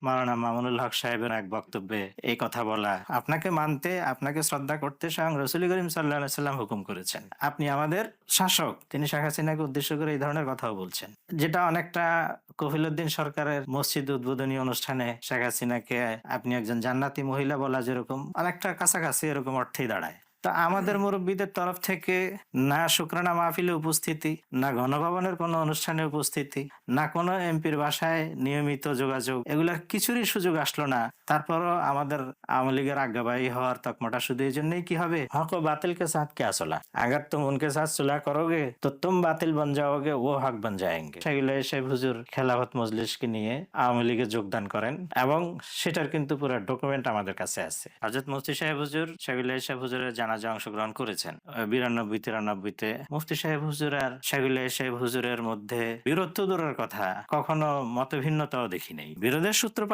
মাওলানা মামুনুল হক সাহেবের এক বক্তব্যে এই কথা বলা, আপনাকে মানতে, আপনাকে শ্রদ্ধা করতে স্বয়ং রাসূল করিম সাল্লাল্লাহু আলাইহি ওয়াসাল্লাম হুকুম করেছেন। আপনি আমাদের শাসক। তিনি শেখ হাসিনাকে উদ্দেশ্য করে এই ধরনের কথাও বলছেন। যেটা অনেকটা কফিলউদ্দিন সরকারের মসজিদ উদ্বোধনী অনুষ্ঠানে শেখ হাসিনাকে আপনি একজন জান্নাতি মহিলা বলা যেরকম অনেকটা কাছাকাছি এরকম অর্থেই দাঁড়ায়। তো আমাদের মুরব্বীদের তরফ থেকে না শুকরানা মাহফিলে উপস্থিতি, না গণভবনের কোনো অনুষ্ঠানে উপস্থিতি, না কোনো এমপির বাসায় নিয়মিত যোগাযোগ, এগুলার কিছুরই সুযোগ আসলো না। তারপরও আমাদের আওয়ামী লীগের আজ্ঞাবাহী হওয়ার তকমাটা শুধু এই জন্যই কি হবে, হক ও বাতিল কে সাথ ক্যা সুলহ, अगर तुम उनके साथ सुलह करोगे तो तुम बातिल बन जाओगे, वो हक बन जाएंगे। সেগুলো সাহেব হুজুর খেলাফত মজলিসকে নিয়ে আওয়ামী লীগে যোগদান করেন এবং সেটার কিন্তু পুরো ডকুমেন্ট আমাদের কাছে আছে। হযরত মুফতি সাহেব হুজুর শাহীল সাহেব হুজুরের জানাজা অংশগ্রহণ করেছেন 92-93-তে। মুফতি সাহেব হুজুর আর শাহীল সাহেব হুজুরের মধ্যে বিরোধ তো দূরের কথা, কখনো মতভিন্নতাও দেখি নাই। বিরোধের সূত্রপাত